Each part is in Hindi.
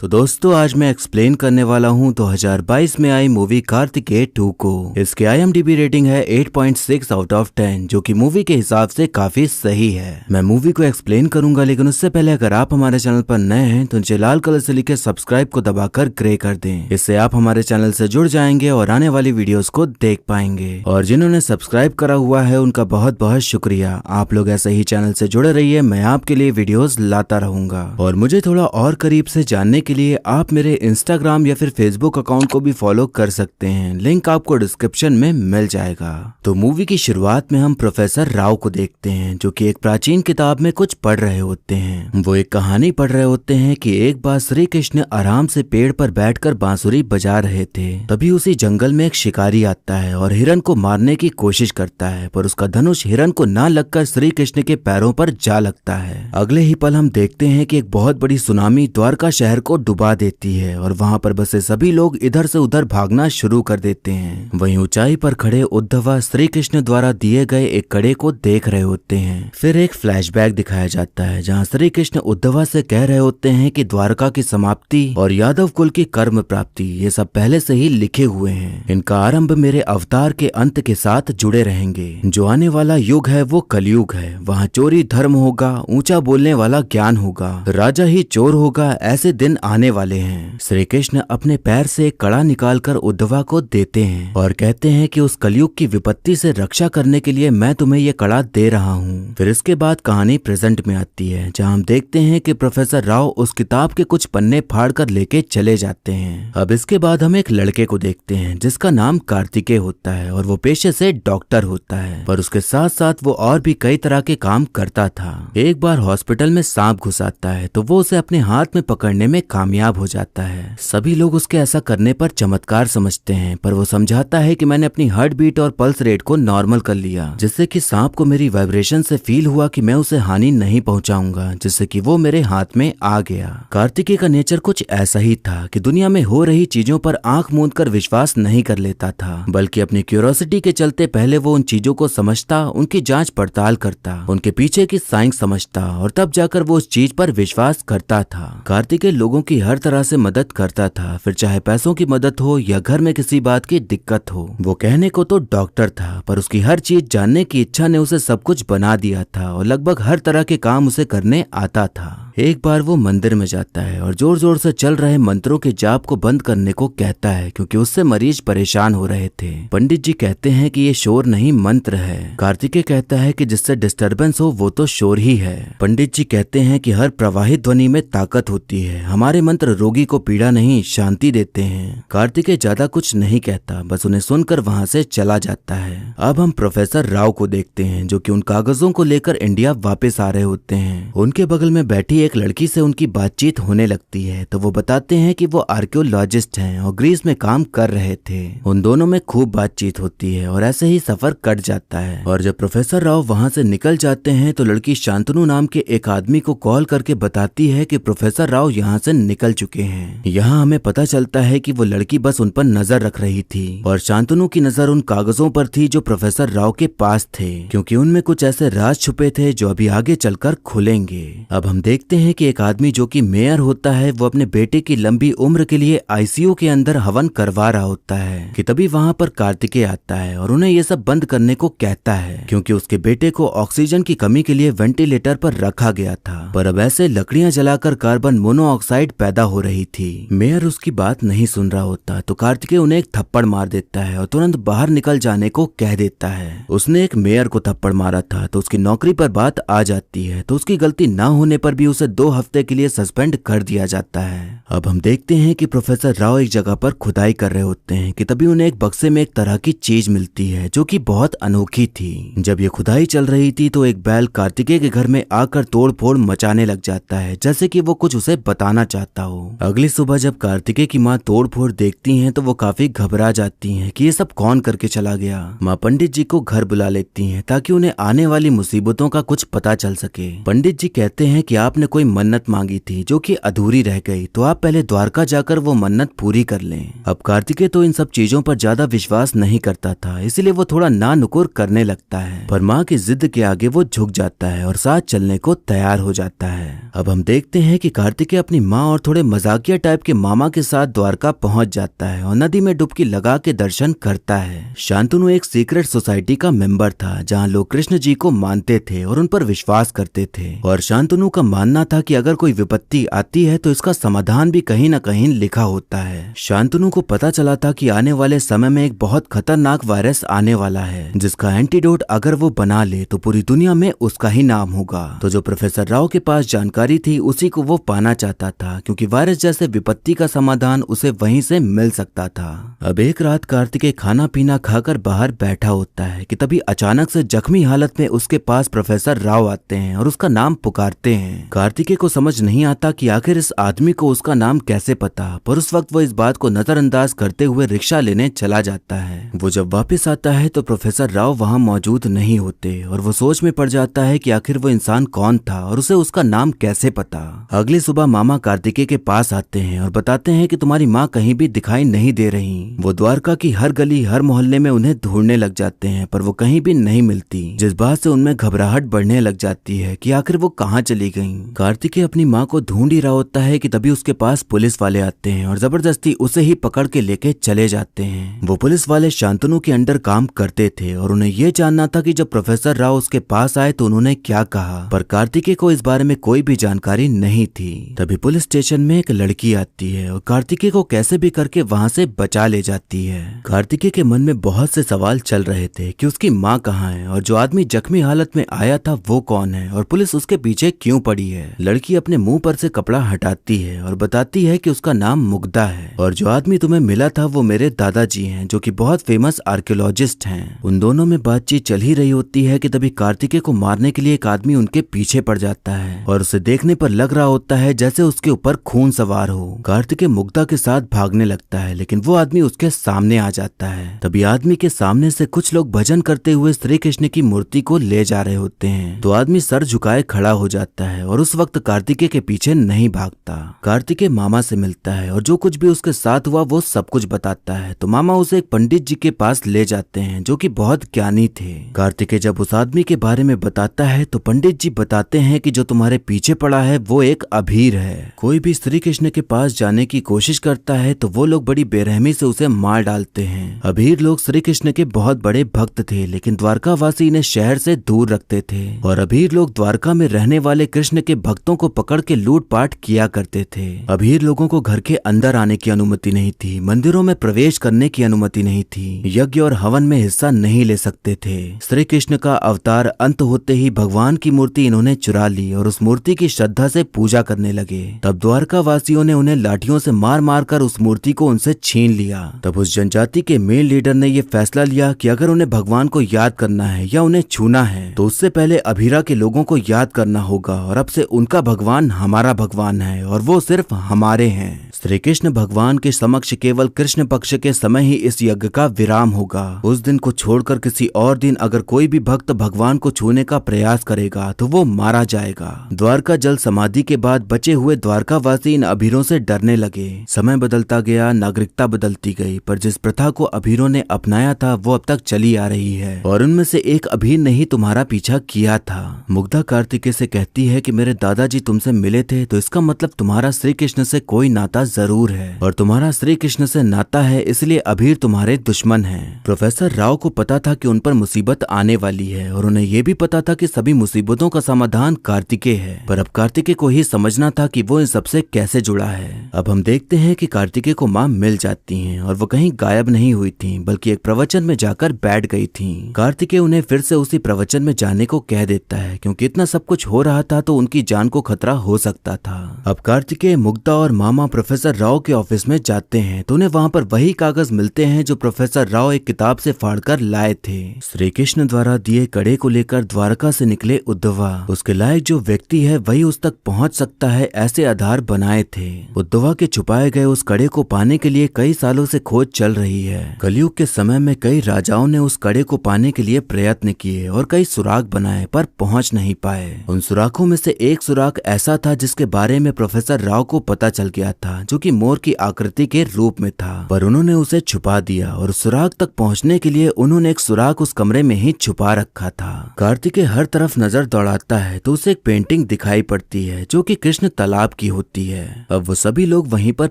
तो दोस्तों आज मैं एक्सप्लेन करने वाला हूँ 2022 में आई मूवी कार्तिकेय 2 को। इसकी IMDb रेटिंग है 8.6 आउट ऑफ 10 जो कि मूवी के हिसाब से काफी सही है। मैं मूवी को एक्सप्लेन करूंगा, लेकिन उससे पहले अगर आप हमारे चैनल पर नए हैं तो नीचे लाल कलर से लिखे सब्सक्राइब को दबाकर ग्रे कर दें। इससे आप हमारे चैनल से जुड़ जाएंगे और आने वाली वीडियोस को देख पाएंगे। और जिन्होंने सब्सक्राइब करा हुआ है उनका बहुत बहुत शुक्रिया। आप लोग ऐसे ही चैनल से जुड़े रहिए, मैं आपके लिए वीडियोस लाता रहूंगा। और मुझे थोड़ा और करीब से जानने के लिए आप मेरे इंस्टाग्राम या फिर फेसबुक अकाउंट को भी फॉलो कर सकते हैं, लिंक आपको डिस्क्रिप्शन में मिल जाएगा। तो मूवी की शुरुआत में हम प्रोफेसर राव को देखते हैं जो कि एक प्राचीन किताब में कुछ पढ़ रहे होते हैं। वो एक कहानी पढ़ रहे होते हैं कि एक बार श्री कृष्ण आराम से पेड़ पर बैठकर बांसुरी बजा रहे थे। तभी उसी जंगल में एक शिकारी आता है और हिरन को मारने की कोशिश करता है, पर उसका धनुष हिरन को ना लगकर श्री कृष्ण के पैरों पर जा लगता है। अगले ही पल हम देखते हैं कि एक बहुत बड़ी सुनामी द्वारका शहर को डुबा देती है और वहां पर बसे सभी लोग इधर से उधर भागना शुरू कर देते हैं। वहीं ऊंचाई पर खड़े उद्धवा श्री कृष्ण द्वारा दिए गए एक कड़े को देख रहे होते हैं। फिर एक फ्लैशबैक दिखाया जाता है जहां श्री कृष्ण उद्धवा से कह रहे होते हैं कि द्वारका की समाप्ति और यादव कुल की कर्म प्राप्ति ये सब पहले से ही लिखे हुए हैं। इनका आरंभ मेरे अवतार के अंत के साथ जुड़े रहेंगे। जो आने वाला युग है वो कलयुग है। वहाँ चोरी धर्म होगा, ऊंचा बोलने वाला ज्ञान होगा, राजा ही चोर होगा, ऐसे दिन आने वाले हैं। श्री कृष्ण अपने पैर से एक कड़ा निकालकर उद्धवा को देते हैं और कहते हैं कि उस कलयुग की विपत्ति से रक्षा करने के लिए मैं तुम्हें ये कड़ा दे रहा हूँ। फिर इसके बाद कहानी प्रेजेंट में आती है जहाँ हम देखते हैं कि प्रोफेसर राव उस किताब के कुछ पन्ने फाड़ कर लेके चले जाते हैं। अब इसके बाद हम एक लड़के को देखते हैं जिसका नाम कार्तिकेय होता है और वो पेशे से डॉक्टर होता है, पर उसके साथ साथ वो और भी कई तरह के काम करता था। एक बार हॉस्पिटल में सांप घुस आता है तो वो उसे अपने हाथ में पकड़ने में कामयाब हो जाता है। सभी लोग उसके ऐसा करने पर चमत्कार समझते हैं, पर वो समझाता है कि मैंने अपनी हार्ट बीट और पल्स रेट को नॉर्मल कर लिया, जिससे कि सांप को मेरी वाइब्रेशन से फील हुआ कि मैं उसे हानि नहीं पहुंचाऊंगा, जिससे कि वो मेरे हाथ में आ गया। कार्तिकेय का नेचर कुछ ऐसा ही था कि दुनिया में हो रही चीजों पर आंख मूंद कर विश्वास नहीं कर लेता था, बल्कि अपनी क्यूरियोसिटी के चलते पहले वो उन चीजों को समझता, उनकी जांच पड़ताल करता, उनके पीछे की साइंस समझता और तब जाकर वो उस चीज पर विश्वास करता था। कार्तिकेय लोगों की हर तरह से मदद करता था, फिर चाहे पैसों की मदद हो या घर में किसी बात की दिक्कत हो। वो कहने को तो डॉक्टर था, पर उसकी हर चीज जानने की इच्छा ने उसे सब कुछ बना दिया था और लगभग हर तरह के काम उसे करने आता था। एक बार वो मंदिर में जाता है और जोर जोर से चल रहे मंत्रों के जाप को बंद करने को कहता है क्योंकि उससे मरीज परेशान हो रहे थे। पंडित जी कहते हैं कि ये शोर नहीं मंत्र है। कार्तिकेय कहता है कि जिससे डिस्टरबेंस हो वो तो शोर ही है। पंडित जी कहते हैं कि हर प्रवाहित ध्वनि में ताकत होती है, हमारे मंत्र रोगी को पीड़ा नहीं शांति देते हैं। कार्तिकेय ज्यादा कुछ नहीं कहता, बस उन्हें सुनकर वहां से चला जाता है। अब हम प्रोफेसर राव को देखते हैं जो कि उन कागजों को लेकर इंडिया वापस आ रहे होते हैं। उनके बगल में बैठी एक लड़की से उनकी बातचीत होने लगती है तो वो बताते हैं कि वो आर्कियोलॉजिस्ट हैं और ग्रीस में काम कर रहे थे। उन दोनों में खूब बातचीत होती है और ऐसे ही सफर कट जाता है। और जब प्रोफेसर राव वहां से निकल जाते हैं तो लड़की शांतनु नाम के एक आदमी को कॉल करके बताती है कि प्रोफेसर राव यहाँ से निकल चुके हैं। यहाँ हमें पता चलता है कि वो लड़की बस उन पर नजर रख रही थी और शांतनु की नजर उन कागजों पर थी जो प्रोफेसर राव के पास थे, क्योंकि उनमें कुछ ऐसे राज छुपे थे जो अभी आगे चलकर खुलेंगे। अब हम देखते हैं कि एक आदमी जो कि मेयर होता है वो अपने बेटे की लंबी उम्र के लिए ICU के अंदर हवन करवा रहा होता है कि तभी वहां पर कार्तिकेय आता है और उन्हें ये सब बंद करने को कहता है क्योंकि उसके बेटे को ऑक्सीजन की कमी के लिए वेंटिलेटर पर रखा गया था, पर अब ऐसे लकड़ियां जलाकर कार्बन मोनोऑक्साइड पैदा हो रही थी। मेयर उसकी बात नहीं सुन रहा होता तो कार्तिकेय उन्हें एक थप्पड़ मार देता है और तुरंत बाहर निकल जाने को कह देता है। उसने एक मेयर को थप्पड़ मारा था तो उसकी नौकरी पर बात आ जाती है, तो उसकी गलती न होने पर भी उसे 2 हफ्ते के लिए सस्पेंड कर दिया जाता है। अब हम देखते हैं कि प्रोफेसर राव एक जगह पर खुदाई कर रहे होते हैं कि तभी उन्हें एक बक्से में एक तरह की चीज मिलती है जो कि बहुत अनोखी थी। जब ये खुदाई चल रही थी तो एक बैल कार्तिकेय के घर में आकर तोड़ फोड़ मचाने लग जाता है, जैसे कि वो कुछ उसे बताना चाहता हो। अगली सुबह जब कार्तिकेय की माँ तोड़ फोड़ देखती हैं तो वो काफी घबरा जाती हैं कि ये सब कौन करके चला गया। माँ पंडित जी को घर बुला लेती हैं ताकि उन्हें आने वाली मुसीबतों का कुछ पता चल सके। पंडित जी कहते हैं कि आपने कोई मन्नत मांगी थी जो कि अधूरी रह गई, तो आप पहले द्वारका जाकर वो मन्नत पूरी कर लें। अब कार्तिकेय तो इन सब चीजों पर ज्यादा विश्वास नहीं करता था, इसलिए वो थोड़ा ना नुकुर करने लगता है, पर माँ की जिद के आगे वो झुक जाता है और साथ चलने को तैयार हो जाता है। अब हम देखते हैं कि कार्तिकेय अपनी माँ और थोड़े मजाकिया टाइप के मामा के साथ द्वारका पहुंच जाता है और नदी में डुबकी लगा के दर्शन करता है। शांतनु एक सीक्रेट सोसाइटी का मेंबर था जहाँ लोग कृष्ण जी को मानते थे और उन पर विश्वास करते थे, और शांतनु का मानना था कि अगर कोई विपत्ति आती है तो इसका समाधान भी कहीं न कहीं लिखा होता है। शांतनु को पता चला था कि आने वाले समय में एक बहुत खतरनाक वायरस आने वाला है जिसका एंटीडोट अगर वो बना ले तो पूरी दुनिया में उसका ही नाम होगा। तो जो प्रोफेसर राव के पास जानकारी थी उसी को वो पाना चाहता था, क्योंकि वायरस जैसे विपत्ति का समाधान उसे वहीं से मिल सकता था। अब एक रात कार्तिकेय खाना पीना खाकर बाहर बैठा होता है कि तभी अचानक से जख्मी हालत में उसके पास प्रोफेसर राव आते हैं और उसका नाम पुकारते हैं। कार्तिकेय को समझ नहीं आता कि आखिर इस आदमी को उसका नाम कैसे पता, पर उस वक्त वो इस बात को नजरअंदाज करते हुए रिक्शा लेने चला जाता है। वो जब वापस आता है तो प्रोफेसर राव वहाँ मौजूद नहीं होते और वो सोच में पड़ जाता है कि आखिर वो इंसान कौन था और उसे उसका नाम कैसे पता। अगली सुबह मामा कार्तिकेय के पास आते हैं और बताते हैं कि तुम्हारी माँ कहीं भी दिखाई नहीं दे रही। वो द्वारका की हर गली हर मोहल्ले में उन्हें ढूंढने लग जाते हैं, पर वो कहीं भी नहीं मिलती, जिस बात से उनमें घबराहट बढ़ने लग जाती है कि आखिर वो कहाँ चली गई। कार्तिकेय अपनी माँ को ढूंढ ही रहा होता है कि तभी उसके पास पुलिस वाले आते हैं और जबरदस्ती उसे ही पकड़ के लेके चले जाते हैं। वो पुलिस वाले शांतनु के अंडर काम करते थे और उन्हें ये जानना था कि जब प्रोफेसर राव उसके पास आए तो उन्होंने क्या कहा, पर कार्तिकेय को इस बारे में कोई भी जानकारी नहीं थी। तभी पुलिस स्टेशन में एक लड़की आती है और कार्तिकेय को कैसे भी करके वहाँ से बचा ले जाती है। कार्तिकेय के मन में बहुत से सवाल चल रहे थे कि उसकी माँ कहाँ है और जो आदमी जख्मी हालत में आया था वो कौन है और पुलिस उसके पीछे क्यों पड़ी है। लड़की अपने मुंह पर से कपड़ा हटाती है और बताती है कि उसका नाम मुग्धा है और जो आदमी तुम्हें मिला था वो मेरे दादाजी हैं जो कि बहुत फेमस आर्कियोलॉजिस्ट हैं। उन दोनों में बातचीत चल ही रही होती है कि तभी कार्तिकेय को मारने के लिए एक आदमी उनके पीछे पड़ जाता है और उसे देखने पर लग रहा होता है जैसे उसके ऊपर खून सवार हो। कार्तिकेय मुग्धा के साथ भागने लगता है लेकिन वो आदमी उसके सामने आ जाता है। तभी आदमी के सामने से कुछ लोग भजन करते हुए श्री कृष्ण की मूर्ति को ले जा रहे होते हैं, तो आदमी सर झुकाए खड़ा हो जाता है और उस वक्त कार्तिकेय के पीछे नहीं भागता। कार्तिकेय मामा से मिलता है और जो कुछ भी उसके साथ हुआ वो सब कुछ बताता है, तो मामा उसे एक पंडित जी के पास ले जाते हैं जो कि बहुत ज्ञानी थे। कार्तिकेय जब उस आदमी के बारे में बताता है तो पंडित जी बताते हैं कि जो तुम्हारे पीछे पड़ा है वो एक अभीर है। कोई भी श्री कृष्ण के पास जाने की कोशिश करता है तो वो लोग बड़ी बेरहमी से उसे मार डालते हैं। अभीर लोग श्री कृष्ण के बहुत बड़े भक्त थे, लेकिन द्वारकावासी इन्हें शहर से दूर रखते थे और अभीर लोग द्वारका में रहने वाले कृष्ण के भक्तों को पकड़ के लूटपाट किया करते थे। अभीर लोगों को घर के अंदर आने की अनुमति नहीं थी, मंदिरों में प्रवेश करने की अनुमति नहीं थी, यज्ञ और हवन में हिस्सा नहीं ले सकते थे। श्री कृष्ण का अवतार अंत होते ही भगवान की मूर्ति इन्होंने चुरा ली और उस मूर्ति की श्रद्धा से पूजा करने लगे। तब द्वारका वासियों ने उन्हें लाठियों से मार मार कर उस मूर्ति को उनसे छीन लिया। तब उस जनजाति के मेन लीडर ने ये फैसला लिया कि अगर उन्हें भगवान को याद करना है या उन्हें छूना है तो उससे पहले अभीरा के लोगों को याद करना होगा, और अब से उनका भगवान हमारा भगवान है और वो सिर्फ हमारे हैं। श्री कृष्ण भगवान के समक्ष केवल कृष्ण पक्ष के समय ही इस यज्ञ का विराम होगा। उस दिन को छोड़कर किसी और दिन अगर कोई भी भक्त भगवान को छूने का प्रयास करेगा तो वो मारा जाएगा। द्वारका जल समाधि के बाद बचे हुए द्वारकावासी इन अभीरों से डरने लगे। समय बदलता गया, नागरिकता बदलती गई, पर जिस प्रथा को अभीरों ने अपनाया था वो अब तक चली आ रही है और उनमें से एक अभीर ने ही तुम्हारा पीछा किया था। मुग्धा कार्तिकेय से कहती है कि मेरे दादाजी तुमसे मिले थे तो इसका मतलब तुम्हारा श्री कृष्ण से कोई नाता जरूर है, और तुम्हारा श्री कृष्ण से नाता है इसलिए अभीर तुम्हारे दुश्मन हैं। प्रोफेसर राव को पता था कि उन पर मुसीबत आने वाली है और उन्हें यह भी पता था कि सभी मुसीबतों का समाधान कार्तिकेय है, पर अब कार्तिकेय को ही समझना था कि वो इन सबसे कैसे जुड़ा है। अब हम देखते हैं कि कार्तिकेय को माँ मिल जाती हैं और वो कहीं गायब नहीं हुई थी बल्कि एक प्रवचन में जाकर बैठ गई थी। कार्तिकेय उन्हें फिर से उसी प्रवचन में जाने को कह देता है क्योंकि इतना सब कुछ हो रहा था तो उनकी जान को खतरा हो सकता था। अब कार्तिकेय, मुग्धा और मामा प्रोफेसर प्रोफेसर राव के ऑफिस में जाते हैं तो उन्हें वहाँ पर वही कागज मिलते हैं जो प्रोफेसर राव एक किताब से फाड़कर लाए थे। श्री कृष्ण द्वारा दिए कड़े को लेकर द्वारका से निकले उद्धवा उसके लायक जो व्यक्ति है वही उस तक पहुँच सकता है ऐसे आधार बनाए थे। उद्धवा के छुपाए गए उस कड़े को पाने के लिए कई सालों से खोज चल रही है। कलयुग के समय में कई राजाओं ने उस कड़े को पाने के लिए प्रयत्न किए और कई सुराग बनाए पर पहुंच नहीं पाए। उन सुराखों में से एक सुराग ऐसा था जिसके बारे में प्रोफेसर राव को पता चल गया था, जो कि मोर की आकृति के रूप में था, पर उन्होंने उसे छुपा दिया और सुराग तक पहुंचने के लिए उन्होंने एक सुराग उस कमरे में ही छुपा रखा था। कार्तिकेय हर तरफ नजर दौड़ाता है तो उसे एक पेंटिंग दिखाई पड़ती है जो कि कृष्ण तालाब की होती है। अब वो सभी लोग वहीं पर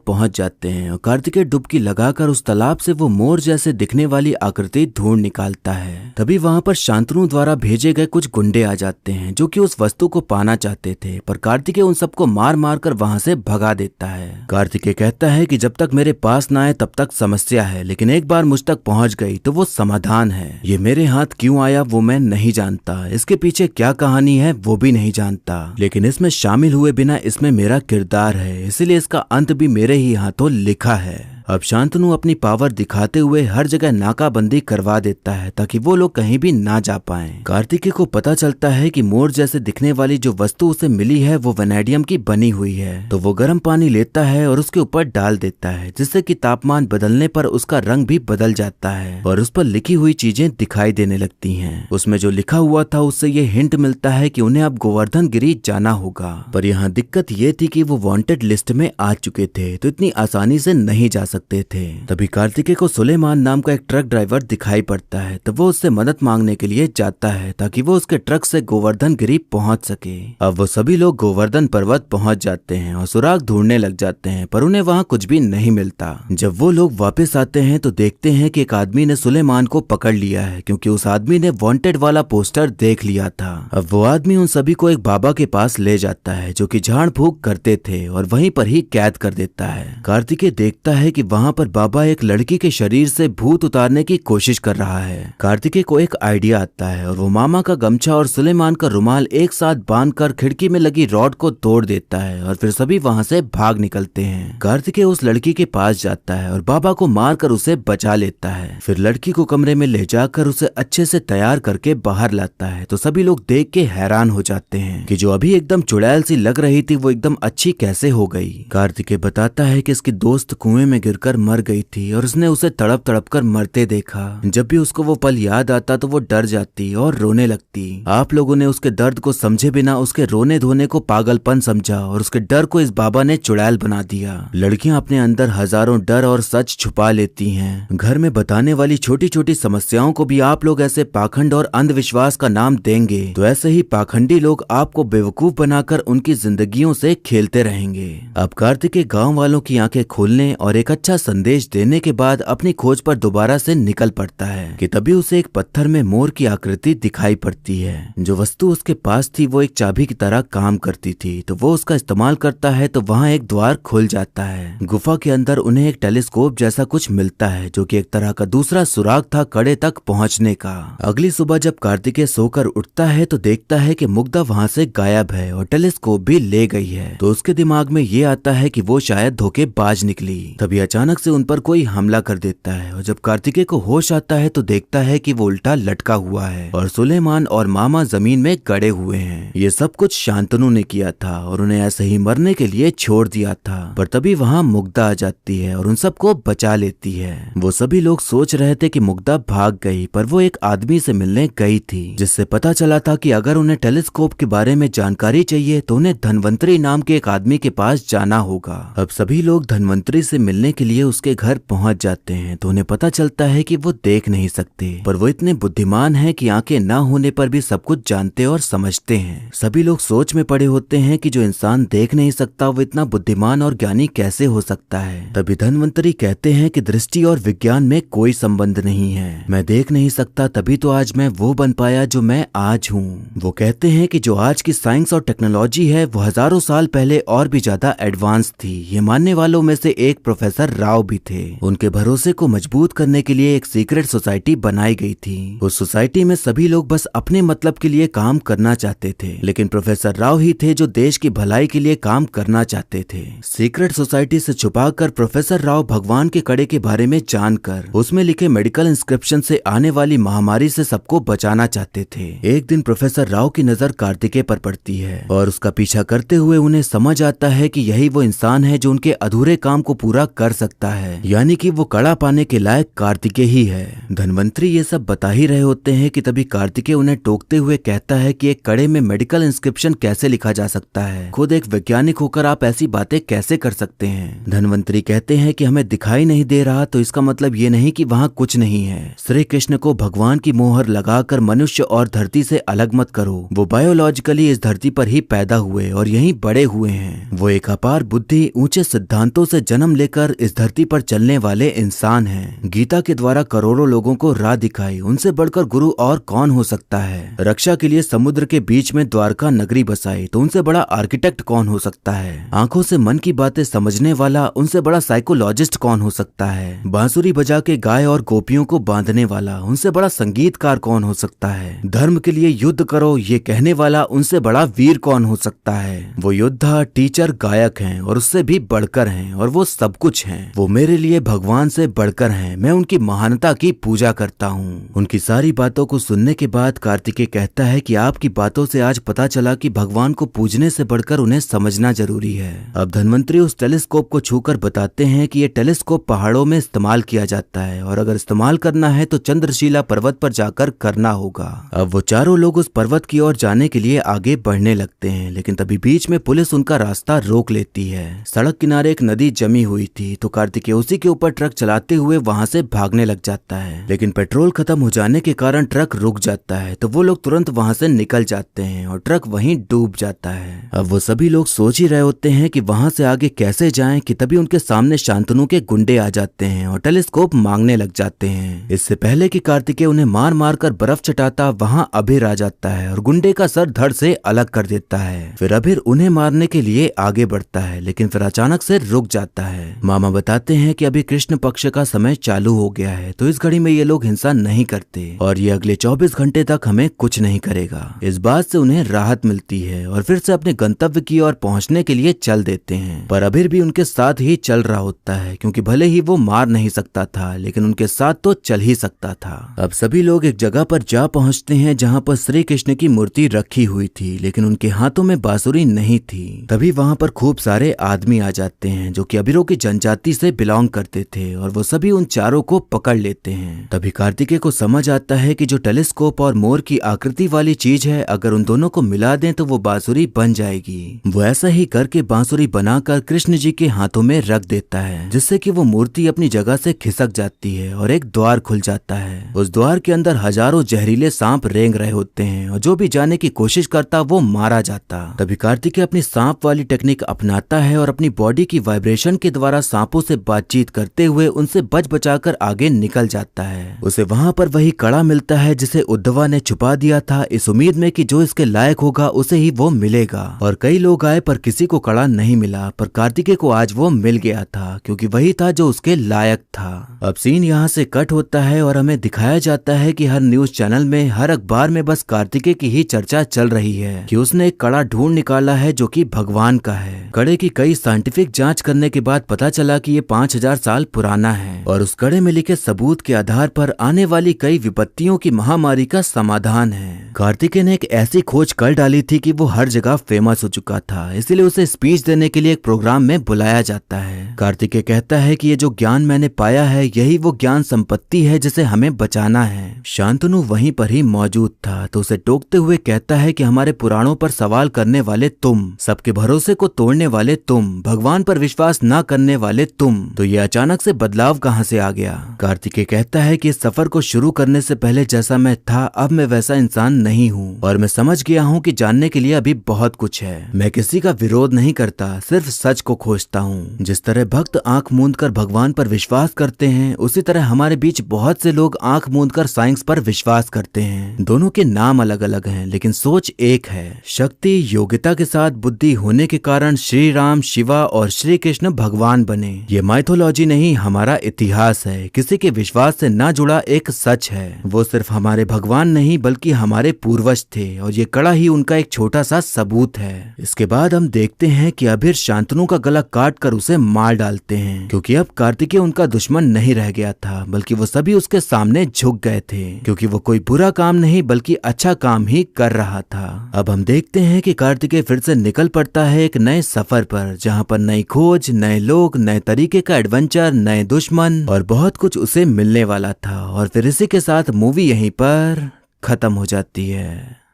पहुंच जाते हैं और कार्तिकेय डुबकी लगाकर उस तालाब से वो मोर जैसे दिखने वाली आकृति ढूंढ निकालता है। तभी वहाँ पर शांतनु द्वारा भेजे गए कुछ गुंडे आ जाते हैं जो कि उस वस्तु को पाना चाहते थे, पर कार्तिकेय उन सबको मार मार कर वहाँ से भगा देता है। कार्तिकेय कहता है कि जब तक मेरे पास ना आए तब तक समस्या है, लेकिन एक बार मुझ तक पहुँच गई तो वो समाधान है। ये मेरे हाथ क्यों आया वो मैं नहीं जानता, इसके पीछे क्या कहानी है वो भी नहीं जानता, लेकिन इसमें शामिल हुए बिना इसमें मेरा किरदार है, इसलिए इसका अंत भी मेरे ही हाथों लिखा है। अब शांतनु अपनी पावर दिखाते हुए हर जगह नाकाबंदी करवा देता है ताकि वो लोग कहीं भी ना जा पाएं। कार्तिकेय को पता चलता है कि मोर जैसे दिखने वाली जो वस्तु उसे मिली है वो वेनेडियम की बनी हुई है, तो वो गर्म पानी लेता है और उसके ऊपर डाल देता है, जिससे कि तापमान बदलने पर उसका रंग भी बदल जाता है और उस पर लिखी हुई चीजें दिखाई देने लगती हैं। उसमें जो लिखा हुआ था उससे ये हिंट मिलता है कि उन्हें अब गोवर्धन गिरी जाना होगा, पर यहाँ दिक्कत ये थी कि वो वांटेड लिस्ट में आ चुके थे तो इतनी आसानी से नहीं जा सकते थे। तभी कार्तिकेय को सुलेमान नाम का एक ट्रक ड्राइवर दिखाई पड़ता है, तो वो उससे मदद मांगने के लिए जाता है ताकि वो उसके ट्रक से गोवर्धन गिरी पहुंच सके। अब वो सभी लोग गोवर्धन पर्वत पहुंच जाते हैं और सुराग ढूंढने लग जाते हैं, पर उन्हें वहां कुछ भी नहीं मिलता। जब वो लोग वापस आते हैं तो देखते हैं कि एक आदमी ने सुलेमान को पकड़ लिया है, क्योंकि उस आदमी ने वांटेड वाला पोस्टर देख लिया था। अब वो आदमी उन सभी को एक बाबा के पास ले जाता है जो कि झाड़ फूक करते थे और वहीं पर ही कैद कर देता है। कार्तिकेय देखता है कि वहां पर बाबा एक लड़की के शरीर से भूत उतारने की कोशिश कर रहा है। कार्तिकेय को एक आइडिया आता है और वो मामा का गमछा और सुलेमान का रुमाल एक साथ बांधकर खिड़की में लगी रॉड को तोड़ देता है और फिर सभी वहां से भाग निकलते हैं। कार्तिकेय उस लड़की के पास जाता है और बाबा को मारकर उसे बचा लेता है। फिर लड़की को कमरे में ले जाकर उसे अच्छे से तैयार करके बाहर लाता है, तो सभी लोग देख के हैरान हो जाते हैं कि जो अभी एकदम चुड़ैल सी लग रही थी वो एकदम अच्छी कैसे हो गई। कार्तिकेय बताता है कि इसकी दोस्त कुएं में गिरकर मर गई थी और उसने उसे तड़प तड़प कर मरते देखा। जब भी उसको वो पल याद आता तो वो डर जाती और रोने लगती। आप लोगों ने उसके दर्द को समझे बिना उसके रोने धोने को पागलपन समझा और उसके डर को इस बाबा ने चुड़ैल बना दिया। लड़कियां अपने अंदर हजारों डर और सच छुपा लेती हैं। घर में बताने वाली छोटी छोटी समस्याओं को भी आप लोग ऐसे पाखंड और अंधविश्वास का नाम देंगे तो ऐसे ही पाखंडी लोग आपको बेवकूफ बनाकर उनकी जिंदगियों से खेलते रहेंगे। अब कार्तिकेय गाँव वालों की आंखें खोलने और एक अच्छा संदेश देने के बाद अपनी खोज पर दोबारा से निकल पड़ता है कि तभी उसे एक पत्थर में मोर की आकृति दिखाई पड़ती है। जो वस्तु उसके पास थी वो एक चाबी की तरह काम करती थी, तो वो उसका इस्तेमाल करता है तो वहाँ एक द्वार खुल जाता है। गुफा के अंदर उन्हें एक टेलीस्कोप जैसा कुछ मिलता है जो कि एक तरह का दूसरा सुराग था कड़े तक पहुँचने का। अगली सुबह जब कार्तिकेय सोकर उठता है तो देखता है कि मुग्धा वहाँ से गायब है और टेलीस्कोप भी ले गई है, तो उसके दिमाग में ये आता है कि वो शायद धोखेबाज निकली। तभी अचानक से उन पर कोई हमला कर देता है और जब कार्तिकेय को होश आता है तो देखता है कि वो उल्टा लटका हुआ है और सुलेमान और मामा जमीन में गड़े हुए हैं। ये सब कुछ शांतनु ने किया था और उन्हें ऐसे ही मरने के लिए छोड़ दिया था, पर तभी वहाँ मुग्धा आ जाती है और उन सबको बचा लेती है। वो सभी लोग सोच रहे थे कि मुग्धा भाग गई, पर वो एक आदमी से मिलने गई थी जिससे पता चला था कि अगर उन्हें टेलीस्कोप के बारे में जानकारी चाहिए तो उन्हें धनवंतरी नाम के एक आदमी के पास जाना होगा। अब सभी लोग धनवंतरी से मिलने के लिए उसके घर पहुंच जाते हैं तो उन्हें पता चलता है कि वो देख नहीं सकते, पर वो इतने बुद्धिमान हैं कि आंखें ना होने पर भी सब कुछ जानते और समझते हैं। सभी लोग सोच में पड़े होते हैं कि जो इंसान देख नहीं सकता वो इतना बुद्धिमान और ज्ञानी कैसे हो सकता है। तभी धनवंतरी कहते हैं कि दृष्टि और विज्ञान में कोई संबंध नहीं है। मैं देख नहीं सकता तभी तो आज मैं वो बन पाया जो मैं आज हूँ। वो कहते हैं कि जो आज की साइंस और टेक्नोलॉजी है वो हजारों साल पहले और भी ज्यादा एडवांस थी। ये मानने वालों में से एक प्रोफेसर प्रोफेसर राव भी थे। उनके भरोसे को मजबूत करने के लिए एक सीक्रेट सोसाइटी बनाई गई थी। उस सोसाइटी में सभी लोग बस अपने मतलब के लिए काम करना चाहते थे, लेकिन प्रोफेसर राव ही थे जो देश की भलाई के लिए काम करना चाहते थे। सीक्रेट सोसाइटी से छुपाकर प्रोफेसर राव भगवान के कड़े के बारे में जानकर उसमें लिखे मेडिकल इंस्क्रिप्शन से आने वाली महामारी से सबको बचाना चाहते थे। एक दिन प्रोफेसर राव की नजर कार्तिकेय पर पड़ती है और उसका पीछा करते हुए उन्हें समझ आता है कि यही वो इंसान है जो उनके अधूरे काम को पूरा कर सकता है, यानी कि वो कड़ा पाने के लायक कार्तिकेय ही है। धनवंतरी ये सब बता ही रहे होते हैं कि तभी कार्तिकेय उन्हें टोकते हुए कहता है कि एक कड़े में मेडिकल इंस्क्रिप्शन कैसे लिखा जा सकता है, खुद एक वैज्ञानिक होकर आप ऐसी बातें कैसे कर सकते हैं। धनवंतरी कहते हैं कि हमें दिखाई नहीं दे रहा तो इसका मतलब ये नहीं कि वहाँ कुछ नहीं है। श्री कृष्ण को भगवान की मोहर लगाकर मनुष्य और धरती से अलग मत करो। वो बायोलॉजिकली इस धरती पर ही पैदा हुए और यहीं बड़े हुए हैं। वो एक अपार बुद्धि, ऊंचे सिद्धांतों से जन्म लेकर इस धरती पर चलने वाले इंसान हैं। गीता के द्वारा करोड़ों लोगों को राह दिखाई, उनसे बढ़कर गुरु और कौन हो सकता है। रक्षा के लिए समुद्र के बीच में द्वारका नगरी बसाई, तो उनसे बड़ा आर्किटेक्ट कौन हो सकता है। आंखों से मन की बातें समझने वाला, उनसे बड़ा साइकोलॉजिस्ट कौन हो सकता है। बांसुरी बजा के गाय और गोपियों को बांधने वाला, उनसे बड़ा संगीतकार कौन हो सकता है। धर्म के लिए युद्ध करो ये कहने वाला, उनसे बड़ा वीर कौन हो सकता है। वो योद्धा, टीचर, गायक हैं और उससे भी बढ़कर हैं और वो सब कुछ हैं। वो मेरे लिए भगवान से बढ़कर हैं। मैं उनकी महानता की पूजा करता हूँ। उनकी सारी बातों को सुनने के बाद कार्तिकेय कहता है कि आपकी बातों से आज पता चला कि भगवान को पूजने से बढ़कर उन्हें समझना जरूरी है। अब धनवंतरी उस टेलीस्कोप को छूकर बताते हैं कि ये टेलीस्कोप पहाड़ों में इस्तेमाल किया जाता है और अगर इस्तेमाल करना है तो चंद्रशिला पर्वत पर जाकर करना होगा। अब वो चारों लोग उस पर्वत की ओर जाने के लिए आगे बढ़ने लगते हैं, लेकिन तभी बीच में पुलिस उनका रास्ता रोक लेती है। सड़क किनारे एक नदी जमी हुई थी तो कार्तिकेय उसी के ऊपर ट्रक चलाते हुए वहां से भागने लग जाता है, लेकिन पेट्रोल खत्म हो जाने के कारण ट्रक रुक जाता है तो वो लोग तुरंत वहां से निकल जाते हैं और ट्रक वहीं डूब जाता है। अब वो सभी लोग सोच ही रहे होते हैं कि वहां से आगे कैसे जाएं कि तभी उनके सामने शांतनु के गुंडे आ जाते हैं और टेलीस्कोप मांगने लग जाते हैं। इससे पहले कि कार्तिकेय उन्हें मार मार कर बर्फ चटाता, वहां अभिर आ जाता है और गुंडे का सर धड़ से अलग कर देता है। फिर अभिर उन्हें मारने के लिए आगे बढ़ता है, लेकिन फिर अचानक से रुक जाता है। मामा बताते हैं कि अभी कृष्ण पक्ष का समय चालू हो गया है तो इस घड़ी में ये लोग हिंसा नहीं करते और ये अगले 24 घंटे तक हमें कुछ नहीं करेगा। इस बात से उन्हें राहत मिलती है और फिर से अपने गंतव्य की ओर पहुंचने के लिए चल देते हैं। पर अभिर भी उनके साथ ही चल रहा होता है क्योंकि भले ही वो मार नहीं सकता था लेकिन उनके साथ तो चल ही सकता था। अब सभी लोग एक जगह पर जा पहुंचते हैं जहां पर श्री कृष्ण की मूर्ति रखी हुई थी, लेकिन उनके हाथों में बांसुरी नहीं थी। तभी वहां पर खूब सारे आदमी आ जाते हैं जो कि अभिरों की जनजाति से बिलोंग करते थे और वो सभी उन चारों को पकड़ लेते हैं। तभी कार्तिकेय को समझ आता है कि जो टेलीस्कोप और मोर की आकृति वाली चीज है, अगर उन दोनों को मिला दें तो वो बांसुरी बन जाएगी। वो ऐसा ही करके बांसुरी बनाकर कृष्ण जी के हाथों में रख देता है, जिससे कि वो मूर्ति अपनी जगह से खिसक जाती है और एक द्वार खुल जाता है। उस द्वार के अंदर हजारों जहरीले सांप रेंग रहे होते हैं और जो भी जाने की कोशिश करता वो मारा जाता। तभी कार्तिकेय अपनी सांप वाली टेक्निक अपनाता है और अपनी बॉडी की वाइब्रेशन के द्वारा सांपों से बातचीत करते हुए उनसे बच बचाकर आगे निकल जाता है। उसे वहां पर वही कड़ा मिलता है जिसे उद्धवा ने छुपा दिया था, इस उम्मीद में कि जो इसके लायक होगा उसे ही वो मिलेगा। और कई लोग आए पर किसी को कड़ा नहीं मिला, पर कार्तिकेय को आज वो मिल गया था क्योंकि वही था जो उसके लायक था। अब सीन यहाँ से कट होता है और हमें दिखाया जाता है कि हर न्यूज चैनल में, हर अखबार में बस कार्तिकेय की ही चर्चा चल रही है कि उसने एक कड़ा ढूंढ निकाला है जो कि भगवान का है। कड़े की कई साइंटिफिक जांच करने के बाद पता चला कि ये 5000 साल पुराना है और उस कड़े में लिखे सबूत के आधार पर आने वाली कई विपत्तियों की महामारी का समाधान है। कार्तिकेय ने एक ऐसी खोज कर डाली थी कि वो हर जगह फेमस हो चुका था, इसलिए उसे स्पीच देने के लिए एक प्रोग्राम में बुलाया जाता है। कार्तिकेय कहता है कि ये जो ज्ञान मैंने पाया है यही वो ज्ञान संपत्ति है जिसे हमें बचाना है। शांतनु वहीं पर ही मौजूद था तो उसे टोकते हुए कहता है कि हमारे पुराणों पर सवाल करने वाले तुम, सबके भरोसे को तोड़ने वाले तुम, भगवान पर विश्वास न करने वाले तुम, तो ये अचानक से बदलाव कहां से आ गया। कार्तिकेय कहता है कि इस सफर को शुरू करने से पहले जैसा मैं था अब मैं वैसा इंसान नहीं हूँ और मैं समझ गया हूँ कि जानने के लिए अभी बहुत कुछ है। मैं किसी का विरोध नहीं करता, सिर्फ सच को खोजता हूँ। जिस तरह भक्त आंख मूंद कर भगवान पर विश्वास करते हैं उसी तरह हमारे बीच बहुत से लोग आंख मूंद कर साइंस पर विश्वास करते हैं। दोनों के नाम अलग अलग हैं लेकिन सोच एक है। शक्ति योग्यता के साथ बुद्धि होने के कारण श्री राम, शिवा और श्री कृष्ण भगवान बने। ये माइथोलॉजी नहीं, हमारा इतिहास है, किसी के विश्वास से ना जुड़ा एक सच है। वो सिर्फ हमारे भगवान नहीं बल्कि हमारे पूर्वज थे और ये कड़ा ही उनका एक छोटा सा सबूत है। इसके बाद हम देखते हैं कि अभिर शांतनु का गला काट कर उसे मार डालते हैं, क्योंकि अब कार्तिकेय उनका दुश्मन नहीं रह गया था बल्कि वो सभी उसके सामने झुक गए थे, क्योंकि वो कोई बुरा काम नहीं बल्कि अच्छा काम ही कर रहा था। अब हम देखते हैं कि कार्तिकेय फिर से निकल पड़ता है एक नए सफर पर, जहाँ पर नई खोज, नए लोग, नए तरीके का एडवेंचर, नए दुश्मन और बहुत कुछ उसे मिलने वाला था। और फिर इसी के साथ मूवी यहीं पर खत्म हो जाती है।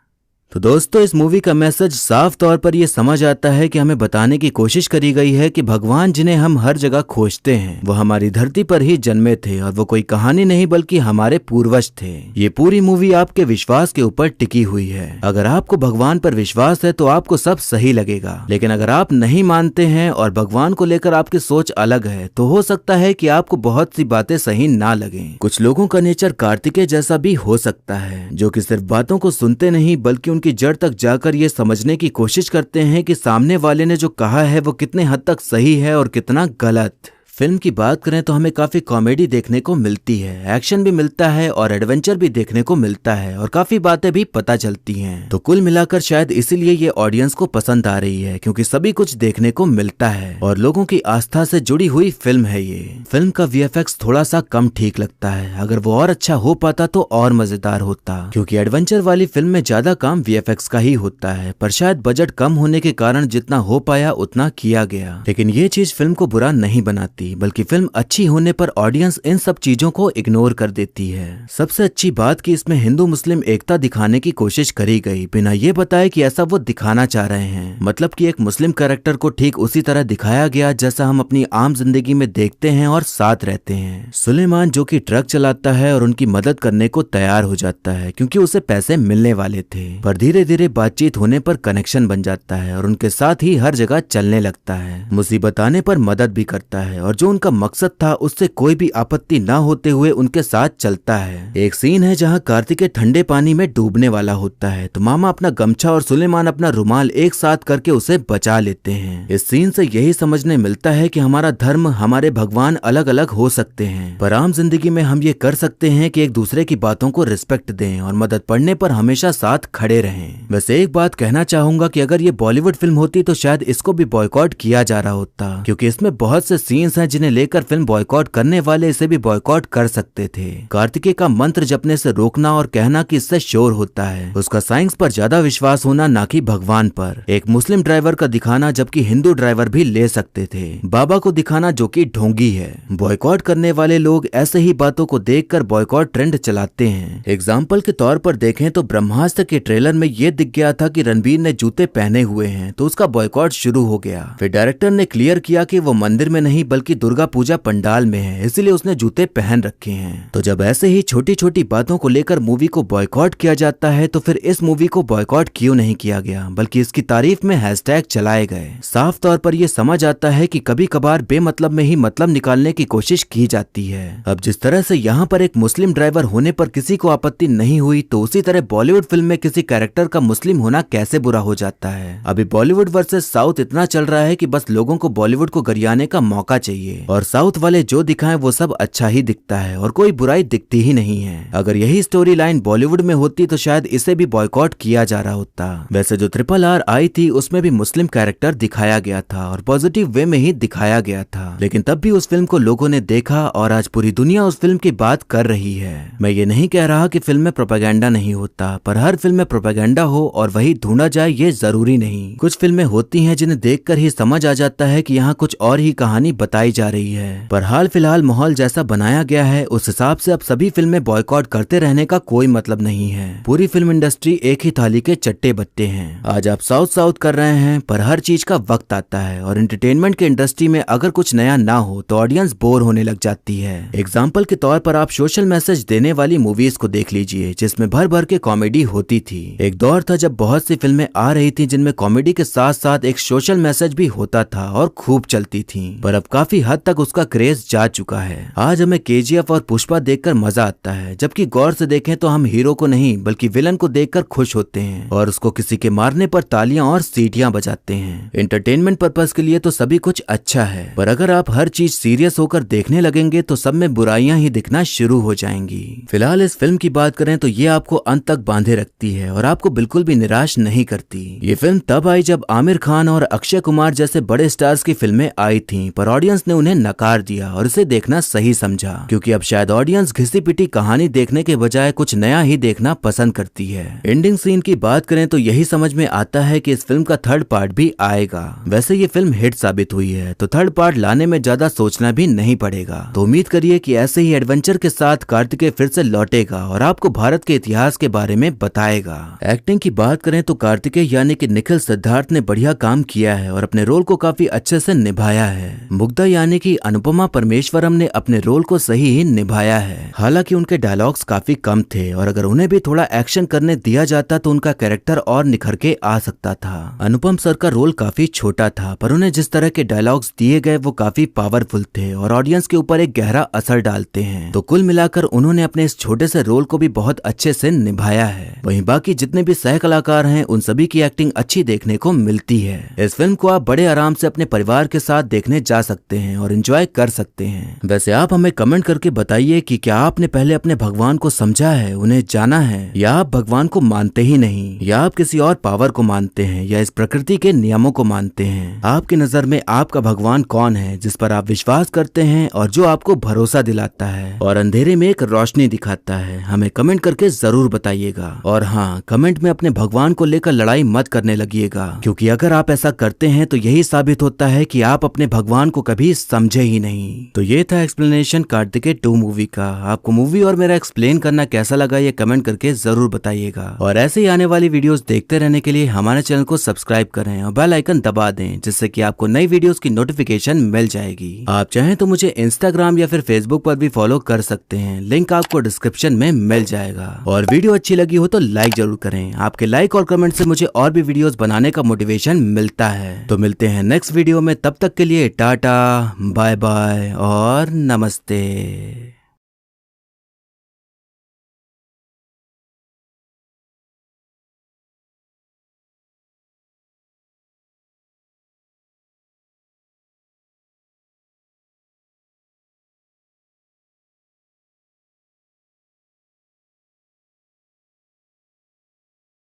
तो दोस्तों, इस मूवी का मैसेज साफ तौर पर यह समझ आता है कि हमें बताने की कोशिश करी गई है कि भगवान जिन्हें हम हर जगह खोजते हैं वो हमारी धरती पर ही जन्मे थे और वो कोई कहानी नहीं बल्कि हमारे पूर्वज थे। ये पूरी मूवी आपके विश्वास के ऊपर टिकी हुई है। अगर आपको भगवान पर विश्वास है तो आपको सब सही लगेगा, लेकिन अगर आप नहीं मानते हैं और भगवान को लेकर आपकी सोच अलग है तो हो सकता है कि आपको बहुत सी बातें सही ना लगे। कुछ लोगों का नेचर कार्तिकेय जैसा भी हो सकता है, जो कि सिर्फ बातों को सुनते नहीं बल्कि की जड़ तक जाकर ये समझने की कोशिश करते हैं कि सामने वाले ने जो कहा है वो कितने हद तक सही है और कितना गलत। फिल्म की बात करें तो हमें काफी कॉमेडी देखने को मिलती है, एक्शन भी मिलता है और एडवेंचर भी देखने को मिलता है और काफी बातें भी पता चलती हैं। तो कुल मिलाकर शायद इसीलिए ये ऑडियंस को पसंद आ रही है, क्योंकि सभी कुछ देखने को मिलता है और लोगों की आस्था से जुड़ी हुई फिल्म है ये। फिल्म का VFX थोड़ा सा कम ठीक लगता है, अगर वो और अच्छा हो पाता तो और मजेदार होता, क्योंकि एडवेंचर वाली फिल्म में ज्यादा काम VFX का ही होता है। पर शायद बजट कम होने के कारण जितना हो पाया उतना किया गया, लेकिन ये चीज फिल्म को बुरा नहीं बनाती, बल्कि फिल्म अच्छी होने पर ऑडियंस इन सब चीजों को इग्नोर कर देती है। सबसे अच्छी बात कि इसमें हिंदू मुस्लिम एकता दिखाने की कोशिश करी गई, बिना ये बताए कि ऐसा वो दिखाना चाह रहे हैं। मतलब कि एक मुस्लिम कैरेक्टर को ठीक उसी तरह दिखाया गया जैसा हम अपनी आम जिंदगी में देखते हैं और साथ रहते हैं। सुलेमान जो कि ट्रक चलाता है और उनकी मदद करने को तैयार हो जाता है क्योंकि उसे पैसे मिलने वाले थे, पर धीरे धीरे बातचीत होने पर कनेक्शन बन जाता है और उनके साथ ही हर जगह चलने लगता है। मुसीबत आने पर मदद भी करता है और जो उनका मकसद था उससे कोई भी आपत्ति ना होते हुए उनके साथ चलता है। एक सीन है जहां कार्तिकेय ठंडे पानी में डूबने वाला होता है तो मामा अपना गमछा और सुलेमान अपना रुमाल एक साथ करके उसे बचा लेते हैं। इस सीन से यही समझने मिलता है कि हमारा धर्म, हमारे भगवान अलग अलग हो सकते हैं, पर आम जिंदगी में हम ये कर सकते हैं कि एक दूसरे की बातों को रिस्पेक्ट दें और मदद पड़ने पर हमेशा साथ खड़े रहें। वैसे एक बात कहना चाहूंगा कि अगर ये बॉलीवुड फिल्म होती तो शायद इसको भी बॉयकॉट किया जा रहा होता, क्योंकि इसमें बहुत से सीन्स हैं जिन्हें लेकर फिल्म बॉयकॉट करने वाले इसे भी बॉयकॉट कर सकते थे। कार्तिकेय का मंत्र जपने से रोकना और कहना कि इससे शोर होता है, उसका साइंस पर ज्यादा विश्वास होना ना कि भगवान पर, एक मुस्लिम ड्राइवर का दिखाना जबकि हिंदू ड्राइवर भी ले सकते थे, बाबा को दिखाना जो कि ढोंगी है। बॉयकॉट करने वाले लोग ऐसे ही बातों को देखकर बॉयकॉट ट्रेंड चलाते हैं। एग्जाम्पल के तौर पर देखें तो ब्रह्मास्त्र के ट्रेलर में ये दिख गया था कि रणबीर ने जूते पहने हुए हैं तो उसका बॉयकॉट शुरू हो गया। फिर डायरेक्टर ने क्लियर किया कि वो मंदिर में नहीं बल्कि दुर्गा पूजा पंडाल में है, इसलिए उसने जूते पहन रखे हैं। तो जब ऐसे ही छोटी छोटी बातों को लेकर मूवी को बॉयकॉट किया जाता है तो फिर इस मूवी को बॉयकॉट क्यों नहीं किया गया बल्कि इसकी तारीफ में हैशटैग चलाए गए। साफ तौर पर यह समझ आता है कि कभी कभार बेमतलब में ही मतलब निकालने की कोशिश की जाती है। अब जिस तरह से यहाँ पर एक मुस्लिम ड्राइवर होने पर किसी को आपत्ति नहीं हुई, तो उसी तरह बॉलीवुड फिल्म में किसी कैरेक्टर का मुस्लिम होना कैसे बुरा हो जाता है। अभी बॉलीवुड वर्सेस साउथ इतना चल रहा है कि बस लोगों को बॉलीवुड को गरियाने का मौका चाहिए और साउथ वाले जो दिखाएं वो सब अच्छा ही दिखता है और कोई बुराई दिखती ही नहीं है। अगर यही स्टोरी लाइन बॉलीवुड में होती तो शायद इसे भी बॉयकॉट किया जा रहा होता। वैसे जो RRR आई थी उसमें भी मुस्लिम कैरेक्टर दिखाया गया था और पॉजिटिव वे में ही दिखाया गया था, लेकिन तब भी उस फिल्म को लोगों ने देखा और आज पूरी दुनिया उस फिल्म की बात कर रही है। मैं ये नहीं कह रहा कि फिल्म में प्रोपेगेंडा नहीं होता, पर हर फिल्म में प्रोपेगेंडा हो और वही ढूंढा जाए ये जरूरी नहीं। कुछ फिल्में होती हैं जिन्हें देखकर ही समझ आ जाता है कि यहाँ कुछ और ही कहानी बताई जा रही है, पर हाल फिलहाल माहौल जैसा बनाया गया है उस हिसाब से अब सभी फिल्में बॉयकॉट करते रहने का कोई मतलब नहीं है। पूरी फिल्म इंडस्ट्री एक ही थाली के चट्टे बट्टे हैं। आज आप साउथ साउथ कर रहे हैं, पर हर चीज का वक्त आता है और एंटरटेनमेंट के इंडस्ट्री में अगर कुछ नया ना हो तो ऑडियंस बोर होने लग जाती है। एग्जाम्पल के तौर पर आप सोशल मैसेज देने वाली मूवीज को देख लीजिए जिसमें भर भर के कॉमेडी होती थी। एक दौर था जब बहुत सी फिल्में आ रही थी जिनमें कॉमेडी के साथ साथ एक सोशल मैसेज भी होता था और खूब चलती थी, पर अब काफी हद तक उसका क्रेज जा चुका है। आज हमें केजीएफ और पुष्पा देखकर मजा आता है, जबकि गौर से देखें तो हम हीरो को नहीं बल्कि विलन को देखकर खुश होते हैं और उसको किसी के मारने पर तालियां और सीटियां बजाते हैं। एंटरटेनमेंट पर्पस के लिए तो सभी कुछ अच्छा है, पर अगर आप हर चीज सीरियस होकर देखने लगेंगे तो सब में बुराइयां ही दिखना शुरू हो जाएंगी। फिलहाल इस फिल्म की बात करें तो ये आपको अंत तक बांधे रखती है और आपको बिल्कुल भी निराश नहीं करती। ये फिल्म तब आई जब आमिर खान और अक्षय कुमार जैसे बड़े स्टार्स की फिल्में आई थीं, पर ऑडियंस ने उन्हें नकार दिया और इसे देखना सही समझा, क्योंकि अब शायद ऑडियंस घिसी पिटी कहानी देखने के बजाय कुछ नया ही देखना पसंद करती है। एंडिंग सीन की बात करें तो यही समझ में आता है कि इस फिल्म का थर्ड पार्ट भी आएगा। वैसे ये फिल्म हिट साबित हुई है तो थर्ड पार्ट लाने में ज्यादा सोचना भी नहीं पड़ेगा। तो उम्मीद करिए कि ऐसे ही एडवेंचर के साथ कार्तिकेय फिर से लौटेगा और आपको भारत के इतिहास के बारे में बताएगा। एक्टिंग की बात करें तो कार्तिकेय यानी कि निखिल सिद्धार्थ ने बढ़िया काम किया है और अपने रोल को काफी अच्छे से निभाया है। मुग्धा यानी कि अनुपमा परमेश्वरम ने अपने रोल को सही ही निभाया है। हालांकि उनके डायलॉग्स काफी कम थे और अगर उन्हें भी थोड़ा एक्शन करने दिया जाता तो उनका कैरेक्टर और निखर के आ सकता था। अनुपम सर का रोल काफी छोटा था, पर उन्हें जिस तरह के डायलॉग्स दिए गए वो काफी पावरफुल थे और ऑडियंस के ऊपर एक गहरा असर डालते हैं। तो कुल मिलाकर उन्होंने अपने इस छोटे से रोल को भी बहुत अच्छे से निभाया है। वहीं बाकी जितने भी सह कलाकार हैं उन सभी की एक्टिंग अच्छी देखने को मिलती है। इस फिल्म को आप बड़े आराम से अपने परिवार के साथ देखने जा सकते हैं और एंजॉय कर सकते हैं। वैसे आप हमें कमेंट करके बताइए कि क्या आपने पहले अपने भगवान को समझा है, उन्हें जाना है, या आप भगवान को मानते ही नहीं, या आप किसी और पावर को मानते हैं, या इस प्रकृति के नियमों को मानते हैं। आपकी नजर में आपका भगवान कौन है जिस पर आप विश्वास करते हैं और जो आपको भरोसा दिलाता है और अंधेरे में एक रोशनी दिखाता है? हमें कमेंट करके जरूर बताइएगा। और हाँ, कमेंट में अपने भगवान को लेकर लड़ाई मत करने लगिएगा, क्योंकि अगर आप ऐसा करते हैं तो यही साबित होता है कि आप अपने भगवान को कभी समझे ही नहीं। तो ये था एक्सप्लेनेशन कार्तिकेय 2 मूवी का। आपको मूवी और मेरा एक्सप्लेन करना कैसा लगा ये कमेंट करके जरूर बताइएगा। और ऐसे ही आने वाली वीडियोस देखते रहने के लिए हमारे चैनल को सब्सक्राइब करें और बेल आइकन दबा दें, जिससे कि आपको नई वीडियोस की नोटिफिकेशन मिल जाएगी। आप चाहें तो मुझे इंस्टाग्राम या फिर फेसबुक पर भी फॉलो कर सकते हैं, लिंक आपको डिस्क्रिप्शन में मिल जाएगा। और वीडियो अच्छी लगी हो तो लाइक जरूर करें। आपके लाइक और कमेंट से मुझे और भी वीडियोस बनाने का मोटिवेशन मिलता है। तो मिलते हैं नेक्स्ट वीडियो में, तब तक के लिए टाटा, बाय बाय और नमस्ते।